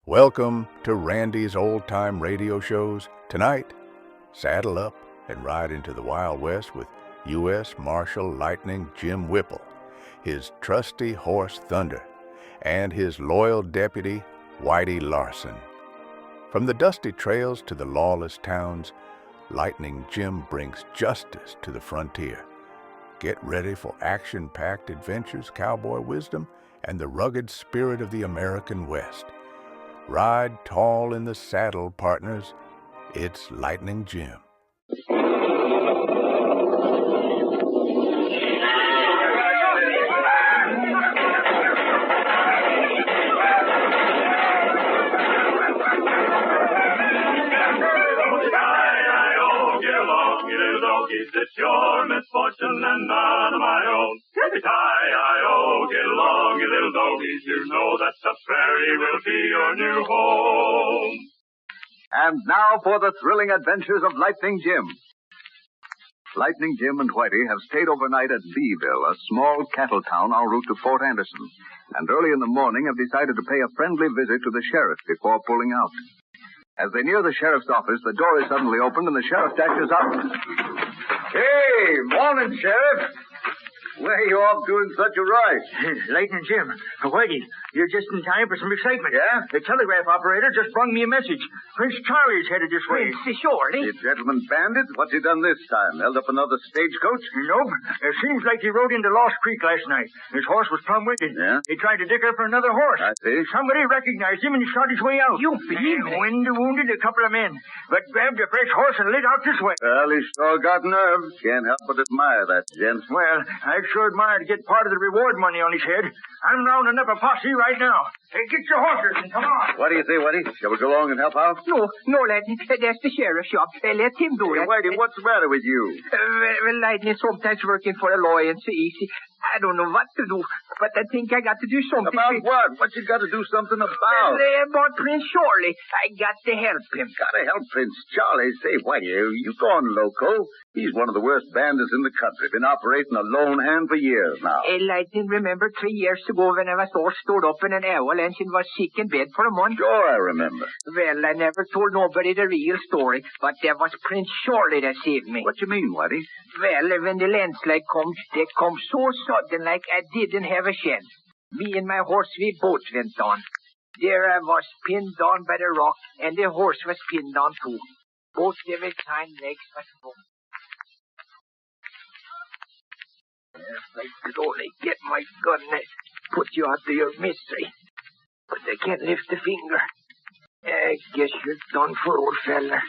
Welcome to Randy's Old Time Radio Shows. Tonight, saddle up and ride into the Wild West with U.S. Marshal Lightning Jim Whipple, his trusty horse Thunder, and his loyal deputy Whitey Larson. From the dusty trails to the lawless towns, Lightning Jim brings justice to the frontier. Get ready for action-packed adventures, cowboy wisdom, and the rugged spirit of the American West. Ride tall in the saddle, partners. It's Lightning Jim. It's your misfortune and none of my own. Hi-I-O, get along, you little doggies. You know that the prairie will be your new home. And now for the thrilling adventures of Lightning Jim. Lightning Jim and Whitey have stayed overnight at Beeville, a small cattle town en route to Fort Anderson, and early in the morning have decided to pay a friendly visit to the sheriff before pulling out. As they near the sheriff's office, the door is suddenly opened and the sheriff dashes up. Hey, morning, Sheriff. Where you off doing such a rush? Lightning Jim, Whitey, you're just in time for some excitement. Yeah? The telegraph operator just brung me a message. Prince Charlie's headed this way. The gentleman bandit? What's he done this time? Held up another stagecoach? Nope. It seems like he rode into Lost Creek last night. His horse was plumb wicked. Yeah? He tried to dicker for another horse. I see. Somebody recognized him and he shot his way out. You believe me? Wounded a couple of men, but grabbed a fresh horse and lit out this way. Well, he's sure got nerve. Can't help but admire that gent. Well, I'd sure admire to get part of the reward money on his head. I'm rounding up a posse right now. Hey, get your horses and come on. What do you say, Whitey? Shall we go along and help out? No, Lightning. That's the sheriff's shop. Let him do Hey, it. Whitey, what's the matter with you? Well, Lightning, sometimes working for a lawyer ain't so easy. I don't know what to do, but I think I got to do something. About what? What you got to do something about? About Prince Charlie. I got to help him. Gotta help Prince Charlie. Say, Whitey, you gone loco. He's one of the worst bandits in the country. Been operating a lone hand for years now. Lightning, remember 3 years ago when I was all stored up in an avalanche and was sick in bed for a month? Sure, I remember. Well, I never told nobody the real story, but there was Prince Charlie that saved me. What you mean, Whitey? Well, when the landslide come, they come so sudden like I didn't have a chance. Me and my horse, we both went down. There I was pinned down by the rock, and the horse was pinned down too. Both of his hind legs was broken. If I could only get my gun and put you out of your misery. But I can't lift a finger. I guess you're done for, old fella.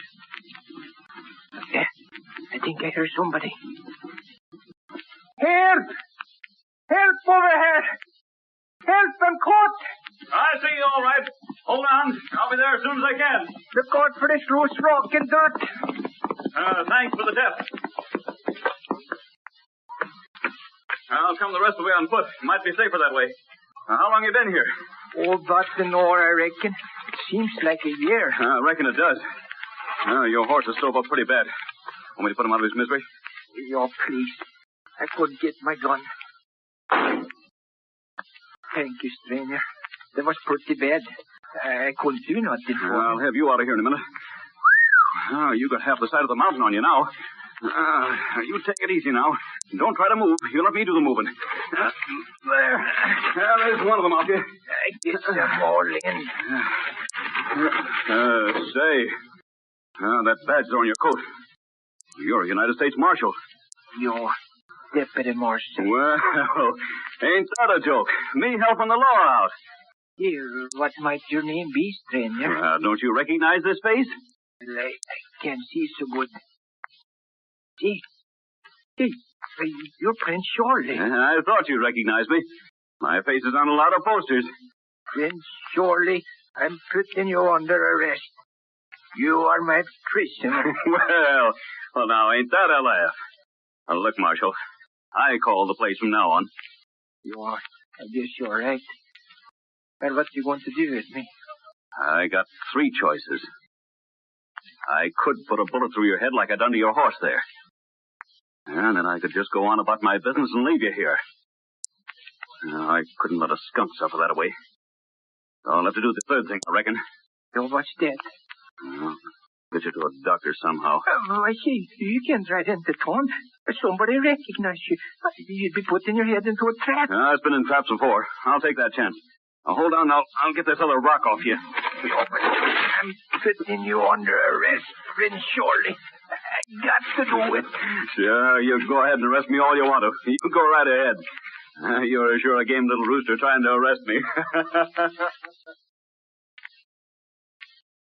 I think I hear somebody. Help! Help over here! Help, I'm caught! I see you all right. Hold on. I'll be there as soon as I can. They're caught for this loose rock and dirt. Thanks for the tip. I'll come the rest of the way on foot. Might be safer that way. How long you been here? Oh, about an hour, I reckon. It seems like a year. I reckon it does. Your horse is still up pretty bad. Want me to put him out of his misery? Oh, please. I couldn't get my gun. Thank you, stranger. That was pretty bad. I couldn't do nothing for I'll me. have you out of here in a minute. You got half the side of the mountain on you now. You take it easy now. Don't try to move. You let me do the moving. There's one of them out here. I guess I'm all in. Say. That badge on your coat. You're a United States Marshal. You're Deputy Marshal. Well, ain't that a joke? Me helping the law out. Dear, what might your name be, stranger? Don't you recognize this face? Well, I can't see so good. See? You're Prince Charlie. I thought you'd recognize me. My face is on a lot of posters. Prince Charlie, I'm putting you under arrest. You are my prisoner. well, now, ain't that a laugh? Look, Marshal, I call the place from now on. You are. I guess you're right. Well, what you going to do with me? I got 3 choices. I could put a bullet through your head like I done to your horse there. And then I could just go on about my business and leave you here. I couldn't let a skunk suffer that way. I'll have to do the third thing, I reckon. Oh, what's that? Well, get you to a doctor somehow. I see. You can't ride into town. Somebody recognize you. You'd be putting your head into a trap. I've been in traps before. I'll take that chance. Now, hold on. I'll get this other rock off you. I'm putting you under arrest, Prince Shorty. I got to do it. Sure, you go ahead and arrest me all you want to. You go right ahead. You're sure a game little rooster trying to arrest me.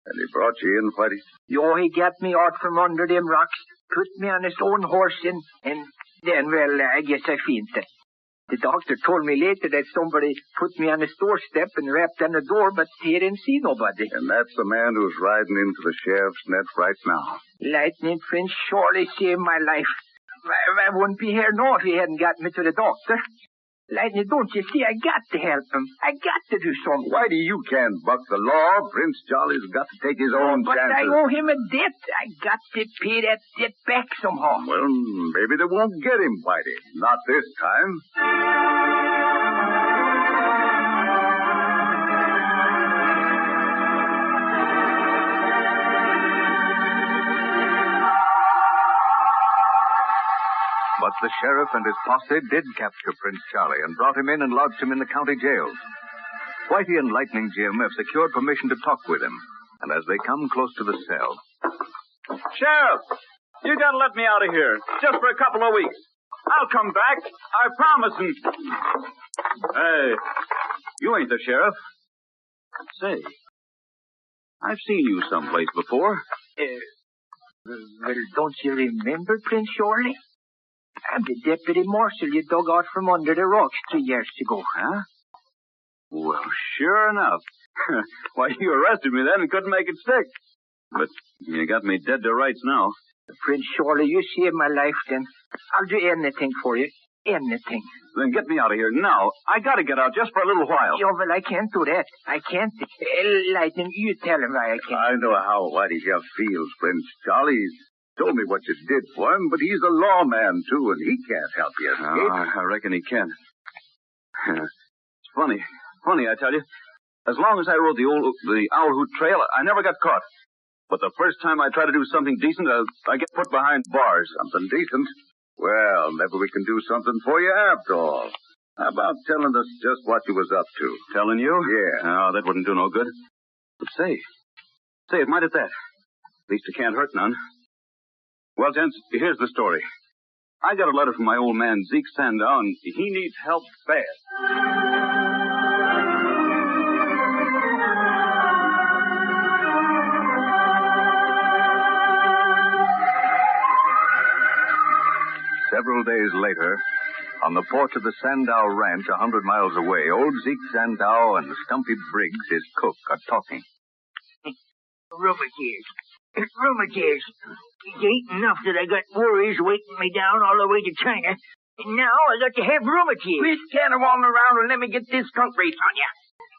And he brought you in, Whitey? Yo, he got me out from under them rocks, put me on his own horse, and then, well, I guess I fainted. The doctor told me later that somebody put me on his doorstep and rapped on the door, but he didn't see nobody. And that's the man who's riding into the sheriff's net right now. Lightning Prince surely saved my life. I wouldn't be here now if he hadn't got me to the doctor. Lightning, don't you see? I got to help him. I got to do something. Whitey, you can't buck the law. Prince Jolly's got to take his own but chances. I owe him a debt. I got to pay that debt back somehow. Well, maybe they won't get him, Whitey. Not this time. But the sheriff and his posse did capture Prince Charlie and brought him in and lodged him in the county jail. Whitey and Lightning Jim have secured permission to talk with him, and as they come close to the cell... Sheriff, you gotta let me out of here, just for a couple of weeks. I'll come back, I promise. Hey, you ain't the sheriff. Say, I've seen you someplace before. Well, don't you remember, Prince Shorty? I'm the deputy marshal you dug out from under the rocks 3 years ago. Huh? Well, sure enough. Why, you arrested me then and couldn't make it stick. But you got me dead to rights now. Prince Shorty, you saved my life, then I'll do anything for you. Anything. Then get me out of here now. I gotta get out just for a little while. Oh, well, I can't do that. I can't. Lightning, you tell him why I can't. I know how Whitey here feels, Prince Charlie. He's told me what you did for him, but he's a lawman, too, and he can't help you escape. I reckon he can. It's funny, I tell you. As long as I rode the Owl Hoot Trail, I never got caught. But the first time I try to do something decent, I get put behind bars. Something decent? Well, maybe we can do something for you after all. How about telling us just what you was up to? Telling you? Yeah. No, that wouldn't do no good. But say, it might at that. At least it can't hurt none. Well, gents, here's the story. I got a letter from my old man, Zeke Sandow, and he needs help fast. Several days later, on the porch of the Sandow Ranch 100 miles away, old Zeke Sandow and Stumpy Briggs, his cook, are talking. Rheumatiz. It ain't enough that I got worries weighting me down all the way to China. And now I got to have rheumatiz. Quit cannonballing around and let me get this skunk grease on you.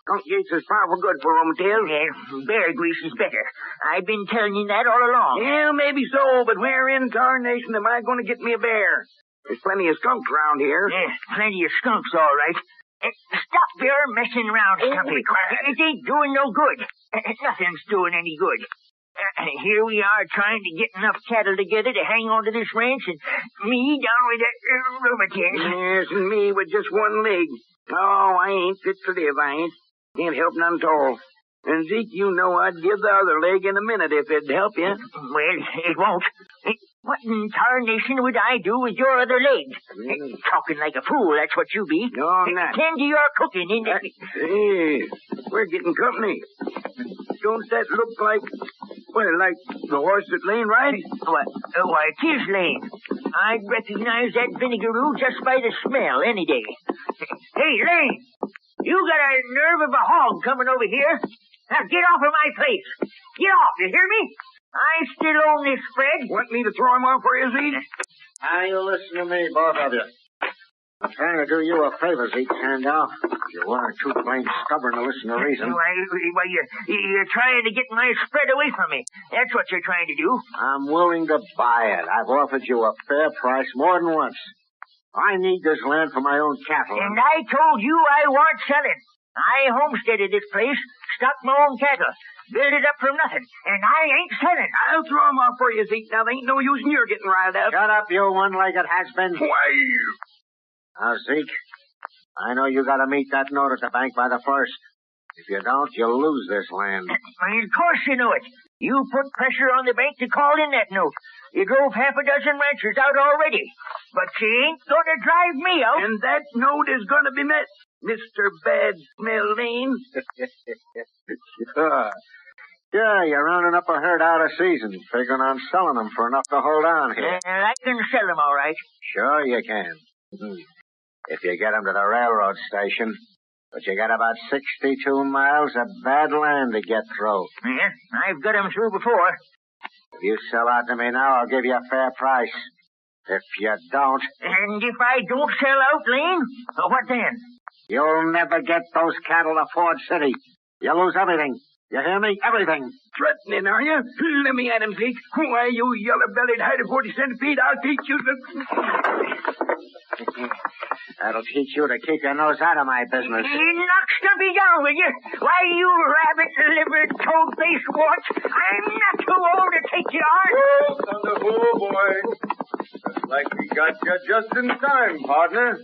Skunk grease is powerful good for rheumatiz. Yeah, bear grease is better. I've been telling you that all along. Yeah, maybe so, but where in tarnation am I going to get me a bear? There's plenty of skunks around here. Yeah, plenty of skunks, all right. Stop your messing around, Stumpy. It ain't doing no good. Nothing's doing any good. Here we are trying to get enough cattle together to hang on to this ranch, and me down with that rheumatiz. Yes, and me with just one leg. Oh, I ain't fit to live, I ain't. Can't help none at all. And Zeke, you know I'd give the other leg in a minute if it'd help you. Well, it won't. What in tarnation would I do with your other leg? Talking like a fool, that's what you be. No, I'm not. Tend to your cooking, ain't it? Hey, we're getting company. Don't that look like, well, like the horse that Lane rides? Why, it is Lane. I'd recognize that vinegaroo just by the smell any day. Hey, Lane, you got a nerve of a hog coming over here. Now get off of my place. Get off, you hear me? I still own this spread. Want me to throw him off for you, Zeke? Now, you listen to me, both of you. I'm trying to do you a favor, Zeke Sandow. You weren't too plain stubborn to listen to reason. Why, you're trying to get my spread away from me. That's what you're trying to do. I'm willing to buy it. I've offered you a fair price more than once. I need this land for my own cattle. And I told you I want selling. I homesteaded this place, stocked my own cattle, built it up from nothing, and I ain't selling. I'll throw 'em off for you, Zeke. Now, there ain't no use in your getting riled up. Shut up, you one-legged has-been. Why, Now, Zeke, I know you got to meet that note at the bank by the 1st. If you don't, you'll lose this land. Of course you know it. You put pressure on the bank to call in that note. You drove half a dozen ranchers out already. But you ain't going to drive me out. And that note is going to be met, Mr. Bad Smell Lane. Yeah, you're rounding up a herd out of season, figuring on selling them for enough to hold on here. I can sell them all right. Sure you can. If you get them to the railroad station. But you got about 62 miles of bad land to get through. Yeah, I've got them through before. If you sell out to me now, I'll give you a fair price. If you don't... And if I don't sell out, Lane, what then? You'll never get those cattle to Ford City. You'll lose everything. You hear me? Everything. Threatening, are you? Let me at him, Zeke. Why, you yellow-bellied hide of 40 centipede, I'll teach you to... That'll teach you to keep your nose out of my business. Knock Stumpy down, will you? Why, you rabbit-livered, toad-faced wart, I'm not too old to take you on. oh, Thunderbolt, boy. Looks like we got you just in time, partner.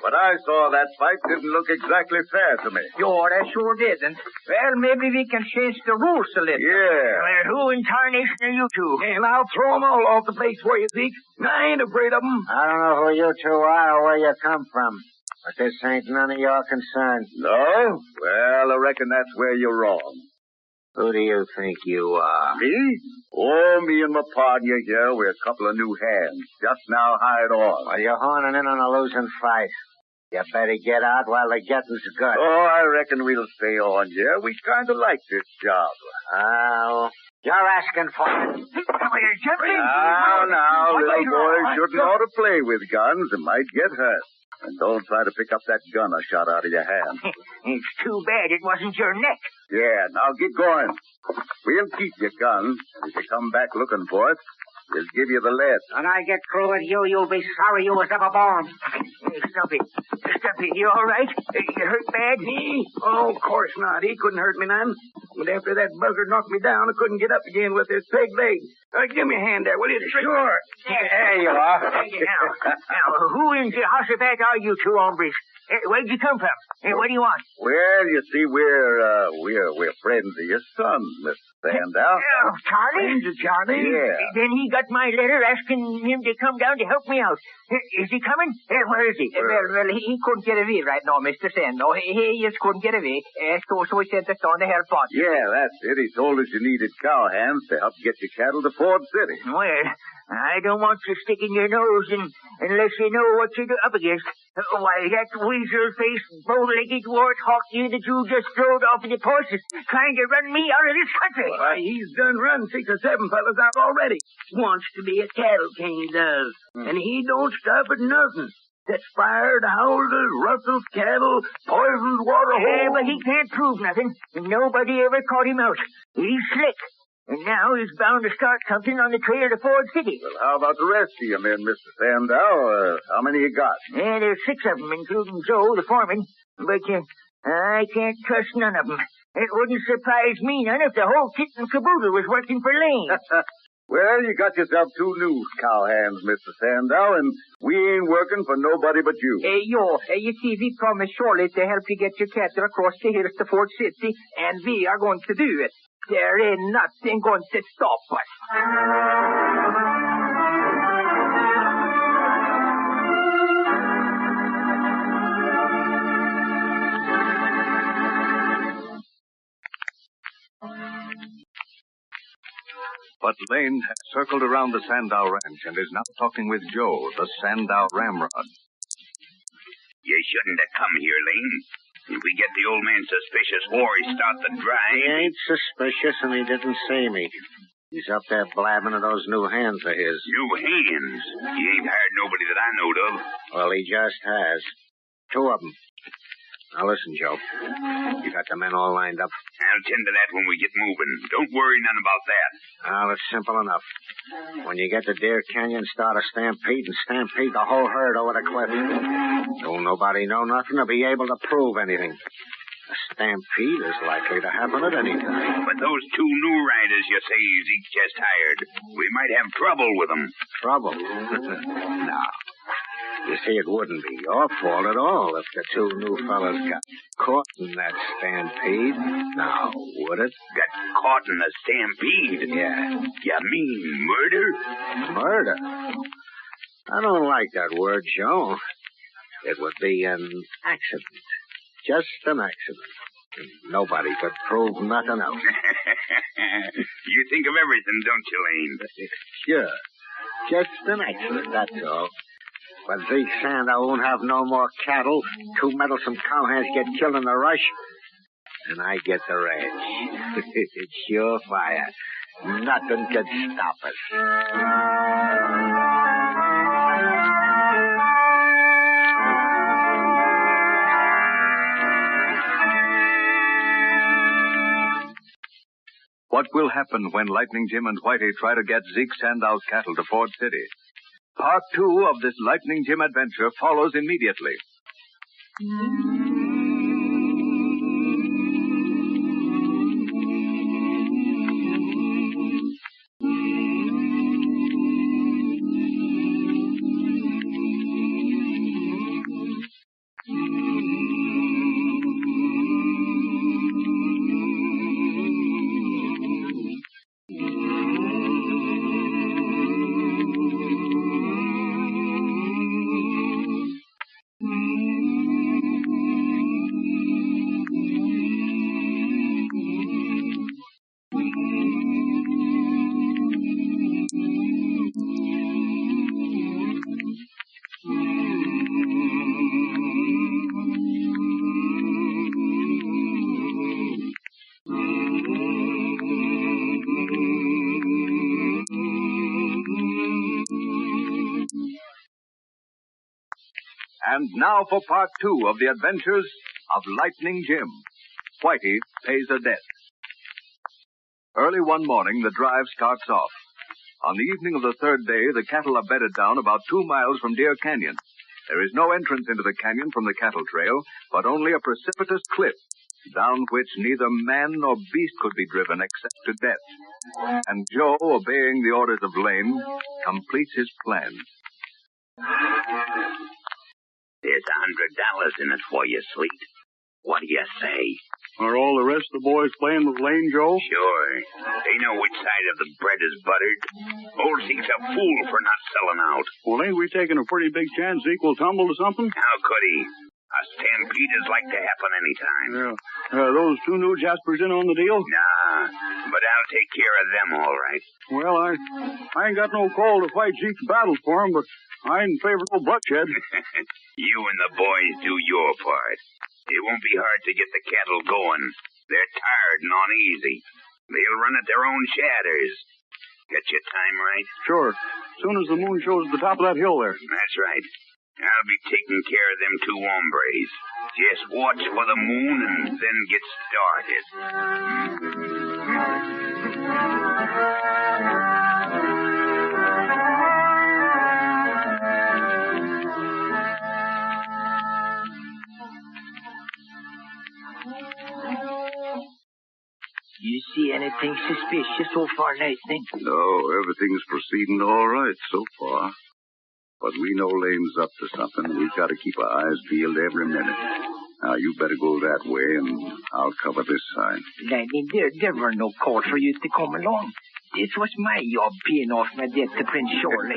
But I saw that fight didn't look exactly fair to me. Sure, I sure didn't. Well, maybe we can change the rules a little. Yeah. Well, who in tarnation are you two? And I'll throw 'em all off the place for you, Zeke. I ain't afraid of 'em. I don't know who you two are or where you come from, but this ain't none of your concern. No? Well, I reckon that's where you're wrong. Who do you think you are? Me? Oh, me and my partner here, we're a couple of new hands, just now hired on. Well, you're horning in on a losing fight. You better get out while the getting's good. Oh, I reckon we'll stay on here. We kind of like this job. Oh, you're asking for it. Now, little boys shouldn't ought to play with guns. It might get hurt. And don't try to pick up that gun I shot out of your hand. It's too bad it wasn't your neck. Yeah, now get going. We'll keep your gun. If you come back looking for it, we'll give you the lead. When I get through with you, you'll be sorry you was ever born. Hey, Stumpy, you all right? You hurt bad? Me? Oh, of course not. He couldn't hurt me none. But after that buzzard knocked me down, I couldn't get up again with his peg leg. Give me a hand there, will you? Sure. There you are. Thank you. Now, who in Jehoshaphat are you two hombres? Where'd you come from? What do you want? Well, you see, we're friends of your son, Mr. Sandow. Charlie? Charlie? Yeah. Then he got my letter asking him to come down to help me out. Is he coming? Where is he? Well, he couldn't get away right now, Mr. Sando. He just couldn't get away. So he sent us on to help us. Yeah, that's it. He told us you needed cowhands to help get your cattle to Ford City. Well, I don't want you sticking your nose in unless you know what you're up against. Why, that weasel-faced, bow-legged warthog you that you just throwed off of the horses trying to run me out of this country. Why, he's done run 6 or 7 fellas out already. Wants to be a cattle king, he does. And he don't stop at nothing. That's fired houses, rustles cattle, poisons water holes. But he can't prove nothing. Nobody ever caught him out. He's slick. And now he's bound to start something on the trail to Ford City. Well, how about the rest of you men, Mr. Sandow? How many you got? Yeah, there's 6 of them, including Joe, the foreman. But I can't trust none of them. It wouldn't surprise me none if the whole kit and caboodle was working for Lane. Well, you got yourself 2 new cowhands, Mr. Sandow, and we ain't working for nobody but you. You see, we promised Shirley to help you get your cattle across the hills to Fort City, and we are going to do it. There ain't nothing going to stop us. But Lane has circled around the Sandow Ranch and is now talking with Joe, the Sandow ramrod. You shouldn't have come here, Lane. If we get the old man suspicious before he starts to drive... He ain't suspicious, and he didn't see me. He's up there blabbing of those new hands of his. New hands? He ain't hired nobody that I knowed of. Well, he just has. 2 of them. Now, listen, Joe. You got the men all lined up? I'll tend to that when we get moving. Don't worry none about that. Well, it's simple enough. When you get to Deer Canyon, start a stampede and stampede the whole herd over the cliff. Don't nobody know nothing or be able to prove anything. A stampede is likely to happen at any time. But those two new riders you say Zeke just hired, we might have trouble with them. Trouble? No. You see, it wouldn't be your fault at all if the two new fellas got caught in that stampede. Now, would it? Got caught in a stampede? Yeah. You mean murder? Murder? I don't like that word, Joe. It would be an accident. Just an accident. Nobody could prove nothing else. You think of everything, don't you, Lane? Sure. Just an accident, that's all. But Zeke Sandow won't have no more cattle. Two meddlesome cowhands get killed in the rush. And I get the ranch. It's sure fire. Nothing could stop us. What will happen when Lightning Jim and Whitey try to get Zeke Sandow's cattle to Ford City? Part 2 of this Lightning Jim adventure follows immediately. And now for part 2 of the adventures of Lightning Jim. Whitey pays a debt. Early one morning, the drive starts off. On the evening of the third day, the cattle are bedded down about 2 miles from Deer Canyon. There is no entrance into the canyon from the cattle trail, but only a precipitous cliff, down which neither man nor beast could be driven except to death. And Joe, obeying the orders of Lane, completes his plan. There's $100 in it for you, Sleet. What do you say? Are all the rest of the boys playing with Lane, Joe? Sure. They know which side of the bread is buttered. Old Zeke's a fool for not selling out. Well, ain't we taking a pretty big chance Zeke will tumble to something? How could he? A stampede is like to happen any time. Yeah. Those two new Jaspers in on the deal? Nah, but I'll take care of them all right. Well, I ain't got no call to fight Zeke's battles for him, but I ain't in favor of no bloodshed. You and the boys do your part. It won't be hard to get the cattle going. They're tired and uneasy. They'll run at their own shadders. Get your time right? Sure. As soon as the moon shows at the top of that hill there. That's right. I'll be taking care of them two hombres. Just watch for the moon and then get started. You see anything suspicious so far, Lightning? No, everything's proceeding all right so far. But we know Lane's up to something, and we've got to keep our eyes peeled every minute. Now, you better go that way, and I'll cover this side. Lightning, there were no call for you to come along. This was my job, paying off my debt to Prince Shorley.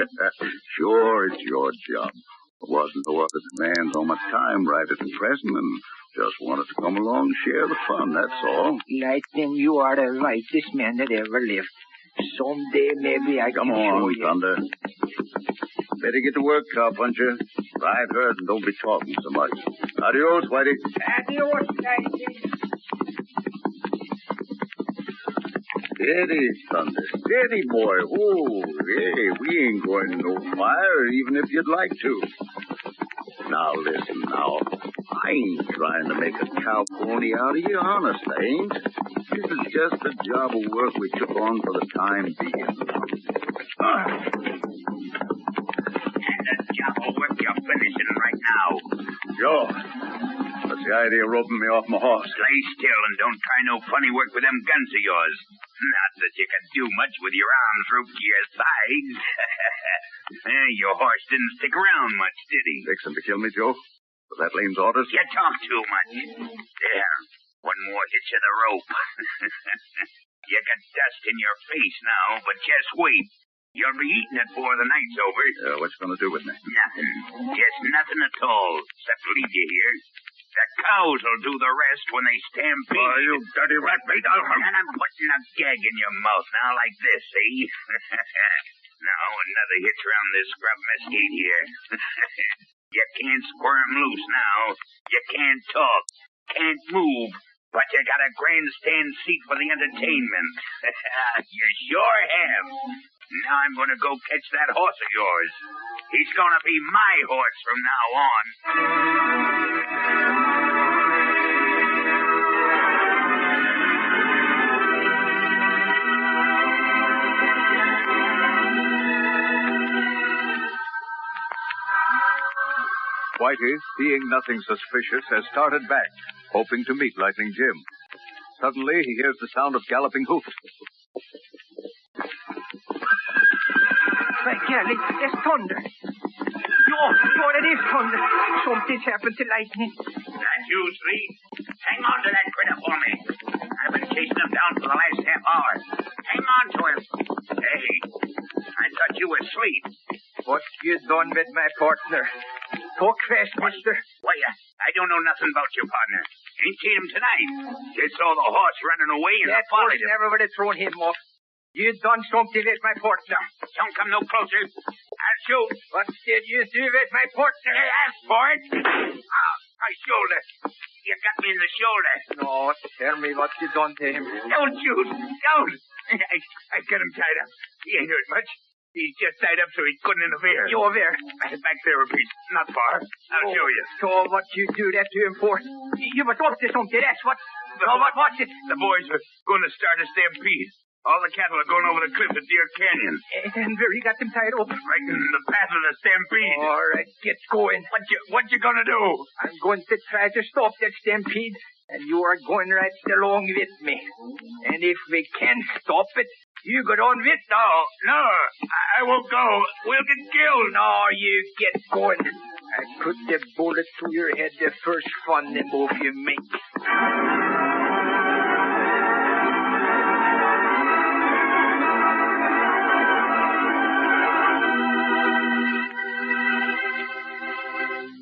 Sure, it's your job. There wasn't no other demands on my time right at the present, and just wanted to come along and share the fun, that's all. Lightning, you are the rightest man that ever lived. Someday, maybe I can show you. Come on, Thunder. Better get to work, cowpuncher. Ride herd and don't be talking so much. Adios, Whitey. Adios, Lightning. Steady, Thunder. Steady, boy. Oh, hey, we ain't going to no fire, even if you'd like to. Now, listen, now. I ain't trying to make a cow pony out of you, honest, I ain't. This is just a job of work we took on for the time being. And the job of work you're finishing right now. Sure. Let's the idea of roping me off my horse? Lay still and don't try no funny work with them guns of yours. Not that you can do much with your arms roped to your sides. Your horse didn't stick around much, did he? Fixing to kill me, Joe? Was that Lane's orders? You talk too much. There. One more hitch of the rope. You got dust in your face now, but just wait. You'll be eating it before the night's over. What you going to do with me? Nothing. Just nothing at all, except leave you here. The cows will do the rest when they stampede. Oh, you dirty rat bait. And I'm putting a gag in your mouth now like this, see? Now, another hitch around this scrub mesquite here. You can't squirm loose now. You can't talk. Can't move. But you got a grandstand seat for the entertainment. You sure have. Now I'm going to go catch that horse of yours. He's going to be my horse from now on. Whitey, seeing nothing suspicious, has started back, hoping to meet Lightning Jim. Suddenly, he hears the sound of galloping hoofs. My girl, it's thunder. Oh, it is thunder. Something's happened to Lightning. That you, Three? Hang on to that critter for me. I've been chasing him down for the last half hour. Hang on to him. Hey, I thought you were asleep. What you done with my partner? Talk fast, mister. Why, I don't know nothing about your partner. Ain't seen him tonight. Just saw the horse running away and I That followed horse him. never would have thrown him off. You done something with my partner. Don't come no closer. I'll shoot. What did you do with my partner? You asked for it. My shoulder. You got me in the shoulder. No, tell me what you done to him. Don't shoot. Don't. I got him tied up. He ain't hurt much. He's just tied up so he couldn't interfere. You over there? Back there a piece. Not far. I'll show you. So what you do that to him for? You was up to something. That's what. What's it? The boys are going to start a stampede. All the cattle are going over the cliff at Deer Canyon. And where you got them tied up? Right in the path of the stampede. All right, get going. What you gonna do? I'm going to try to stop that stampede, and you are going right along with me. And if we can stop it, you go on with. No, I won't go. We'll get killed. No, you get going. I put the bullet through your head the first funny move you make.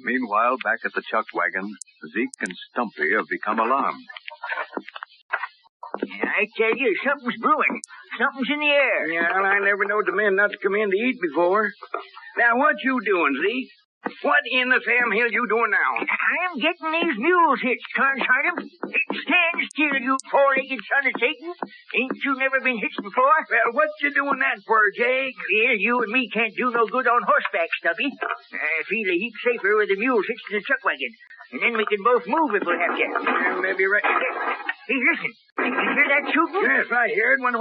Meanwhile, back at the chuck wagon, Zeke and Stumpy have become alarmed. I tell you, something's brewing. Something's in the air. Yeah, well, I never knowed the men not to come in to eat before. Now, what you doing, Zeke? What in the Sam Hill you doing now? I'm getting these mules hitched, Consarnum. It stands still, you four-legged son of Satan. Ain't you never been hitched before? Well, what you doing that for, Jake? Well, you and me can't do no good on horseback, Stumpy. I feel a heap safer with the mules hitched to the chuck wagon. And then we can both move if we have to. Maybe right. Hey, listen. You hear that shooting? Yes, I heard one.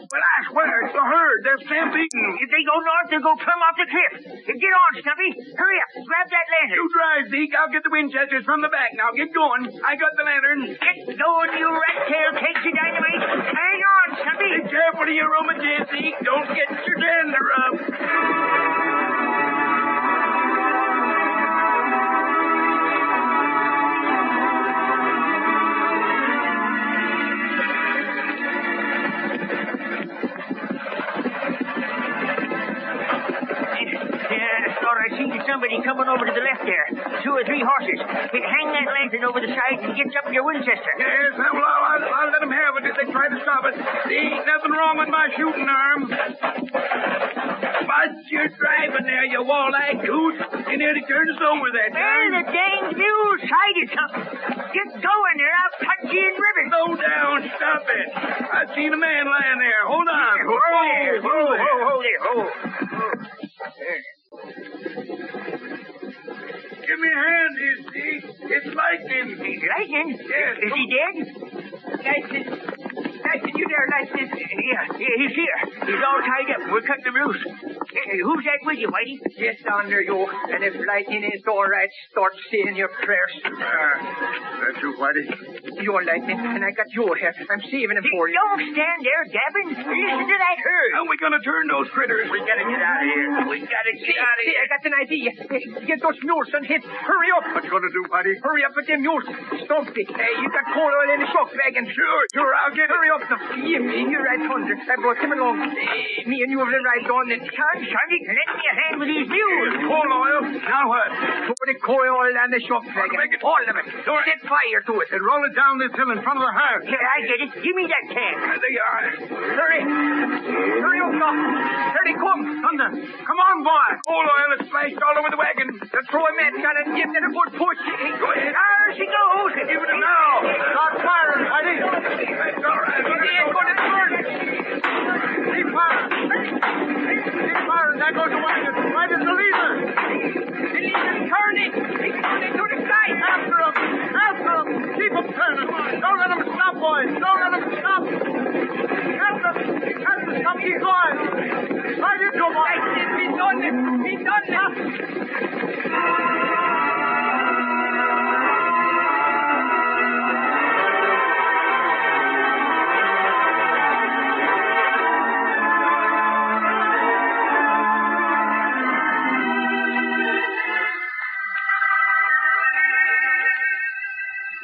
Well, I swear, it's the herd. They're stampeding. If they go north, they'll go plumb off the cliff. Get on, Stumpy. Hurry up. Grab that lantern. You drive, Zeke. I'll get the Winchesters from the back. Now, get going. I got the lantern. Get going, you rat-tail cakes of dynamite. Hang on, Stumpy. Be careful of your rheumatism, Zeke. Don't get your dander up. I see somebody coming over to the left there. 2 or 3 horses. Hang that lantern over the side and get up your Winchester. Yes, well, I'll let them have it if they try to stop it. There ain't nothing wrong with my shooting arm. But you're driving there, you wall-eyed goose. You nearly turned us over that time. Well, the dang mule sighted something. Get going there. I'll cut you in ribbons. Slow down. Stop it. I seen a man lying there. Hold on. Whoa there. Give me a hand, you see. It's Lightning. Lightning? Yes. Is he dead? Lightning. Lightning, you there, Lightning? Yeah, he's here. He's all tied up. We're cutting him loose. Hey, who's that with you, Whitey? Yes, down there, you. And if Lightning is all right, start saying your prayers. That you, Whitey? You're Lightning, and I got your hair. I'm saving him for you. Don't stand there, gabbing. Listen to that herd. How are we going to turn those critters? We gotta get out of here. We gotta get out of See, here. I got an idea. Get those mules on hit. Hurry up. What you going to do, Whitey? Hurry up with them mules. Stop it. You got coal oil in the shock wagon. Sure, I'll get it. Hurry up now. You're right, Thunder. I brought him along. Me and you will ride on it. Sonny, lend me a hand with these mules. Coal oil. Now what? Pour the coal oil and the shock wagon. All of it. Set fire to it. And roll it down this hill in front of the herd. Here, I get it. Give me that can. There they are. Hurry. Hurry up now. Here they come. Thunder. Come on, boy. Coal oil is splashed all over the wagon. Let's throw a match on it and give it a good push. Go ahead. There she goes. Give it now. Start firing, Whitey. That's all right. He ain't going to burn it. Keep firing. Keep firing. There goes the wagon. Right is the leader. The leader's turning. He's turning to the side. After him. After him. Keep him turning. Don't let him stop, boys. Don't let him stop. Catch him. Catch him. Stop. Keep going. Right into him, boys. We done it. We done it.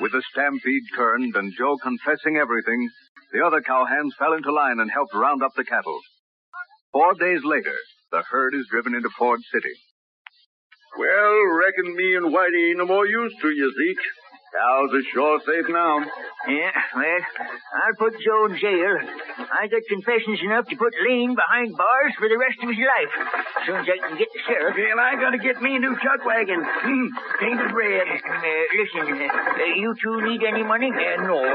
With the stampede turned and Joe confessing everything, the other cowhands fell into line and helped round up the cattle. 4 days later, the herd is driven into Ford City. Well, reckon me and Whitey ain't no more use to you, Zeke. Cows are sure safe now. Yeah, well, I'll put Joe in jail. I got confessions enough to put Lane behind bars for the rest of his life. As soon as I can get the sheriff. Well, I gotta get me a new chuck wagon. Painted red. Listen, you two need any money? No,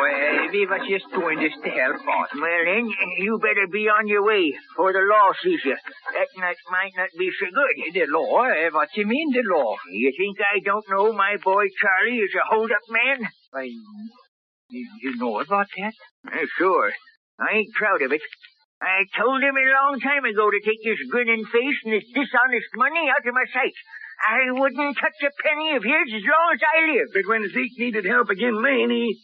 we was just doing this to help out. Well, then, you better be on your way, for the law sees you. That might not be so good. The law? What you mean, the law? You think I don't know my boy Charlie is a hold-up man? Why, you know about that? Sure. I ain't proud of it. I told him a long time ago to take his grinning face and his dishonest money out of my sight. I wouldn't touch a penny of his as long as I live. But when Zeke needed help again Lane, he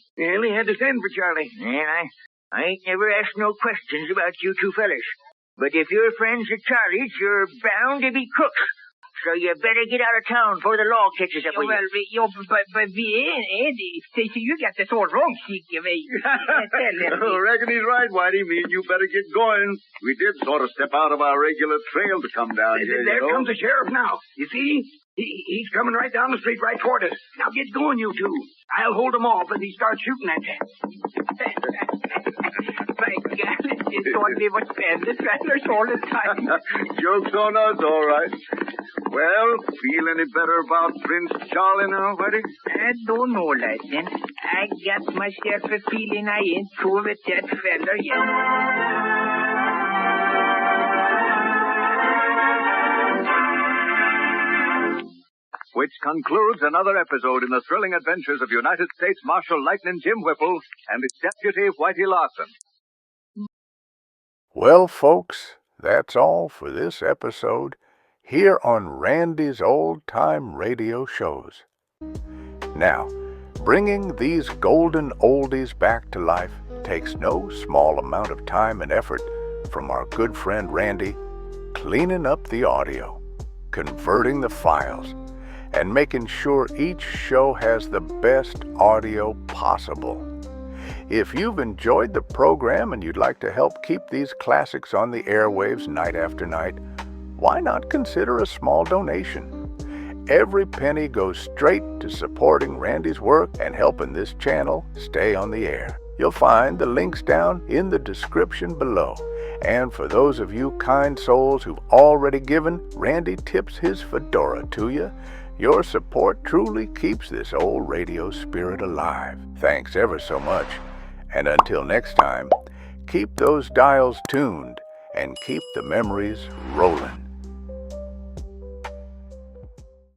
had to send for Charlie. And I ain't never asked no questions about you two fellas. But if you're friends of Charlie's, you're bound to be crooks. So you better get out of town before the law catches up with you. But we ain't. Stacy, you got this all wrong, Zeke. I reckon he's right, Whitey. Me and you better get going. We did sort of step out of our regular trail to come down here. There comes the sheriff now. You see? He's coming right down the street right toward us. Now get going, you two. I'll hold him off if he starts shooting at you. My God, it thought we would spend the travelers all the time. Joke's on us, all right. Well, feel any better about Prince Charlie now, Whitey? I don't know, Lightning. I got myself a feeling I ain't through with that fella yet. Which concludes another episode in the thrilling adventures of United States Marshal Lightning Jim Whipple and his deputy, Whitey Larson. Well, folks, that's all for this episode here on Randy's Old Time Radio Shows. Now, bringing these golden oldies back to life takes no small amount of time and effort from our good friend Randy, cleaning up the audio, converting the files, and making sure each show has the best audio possible. If you've enjoyed the program and you'd like to help keep these classics on the airwaves night after night, why not consider a small donation? Every penny goes straight to supporting Randy's work and helping this channel stay on the air. You'll find the links down in the description below. And for those of you kind souls who've already given, Randy tips his fedora to you. Your support truly keeps this old radio spirit alive. Thanks ever so much. And until next time, keep those dials tuned and keep the memories rolling.